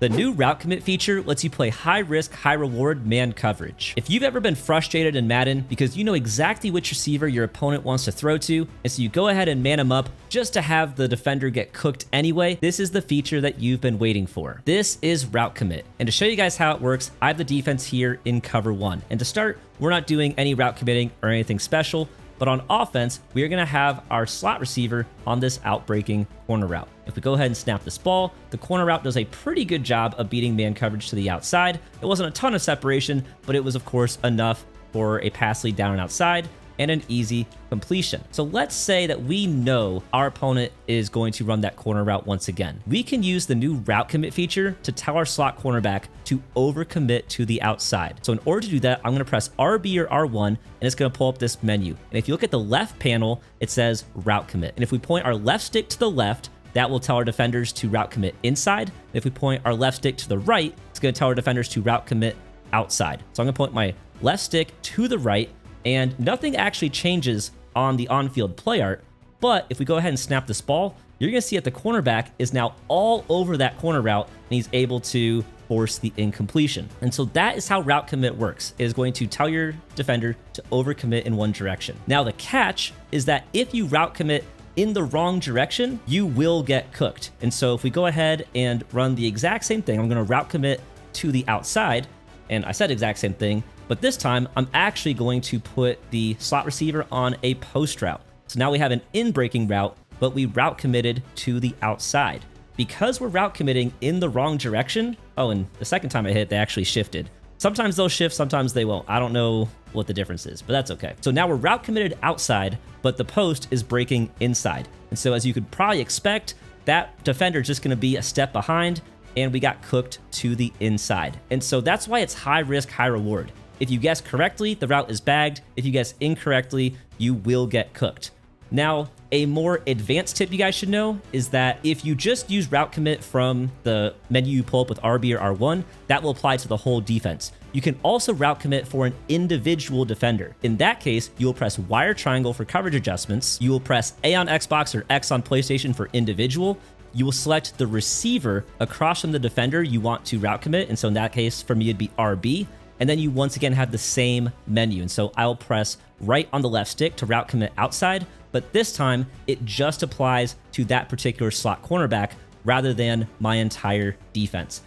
The new route commit feature lets you play high risk, high reward man coverage. If you've ever been frustrated in Madden because you know exactly which receiver your opponent wants to throw to, and so you go ahead and man him up just to have the defender get cooked anyway, this is the feature that you've been waiting for. This is route commit. And to show you guys how it works, I have the defense here in cover 1. And to start, we're not doing any route committing or anything special. But on offense, we are going to have our slot receiver on this outbreaking corner route. If we go ahead and snap this ball, the corner route does a pretty good job of beating man coverage to the outside. It wasn't a ton of separation, but it was, of course, enough for a pass lead down and outside and an easy completion. So let's say that we know our opponent is going to run that corner route once again. We can use the new route commit feature to tell our slot cornerback to overcommit to the outside. So in order to do that, I'm going to press RB or R1, and it's going to pull up this menu. And if you look at the left panel, it says route commit. And if we point our left stick to the left, that will tell our defenders to route commit inside. And if we point our left stick to the right, it's going to tell our defenders to route commit outside. So I'm going to point my left stick to the right, and nothing actually changes on the on-field play art. But if we go ahead and snap this ball, you're going to see that the cornerback is now all over that corner route, and he's able to force the incompletion. And so that is how route commit works. It is going to tell your defender to overcommit in one direction. Now the catch is that if you route commit in the wrong direction, you will get cooked. And so if we go ahead and run the exact same thing, I'm going to route commit to the outside, and I said exact same thing, but this time I'm actually going to put the slot receiver on a post route. So now we have an in-breaking route, but we route committed to the outside. Because we're route committing in the wrong direction, oh, and the second time I hit, they actually shifted. Sometimes they'll shift, sometimes they won't. I don't know what the difference is, but that's okay. So now we're route committed outside, but the post is breaking inside. And so as you could probably expect, that defender is just going to be a step behind, and we got cooked to the inside. And so that's why it's high risk, high reward. If you guess correctly, the route is bagged. If you guess incorrectly, you will get cooked. Now, a more advanced tip you guys should know is that if you just use route commit from the menu you pull up with RB or R1, that will apply to the whole defense. You can also route commit for an individual defender. In that case, you will press Y or triangle for coverage adjustments. You will press A on Xbox or X on PlayStation for individual. You will select the receiver across from the defender you want to route commit. And so in that case, for me, it'd be RB. And then you once again have the same menu. And so I'll press right on the left stick to route commit outside, but this time it just applies to that particular slot cornerback rather than my entire defense.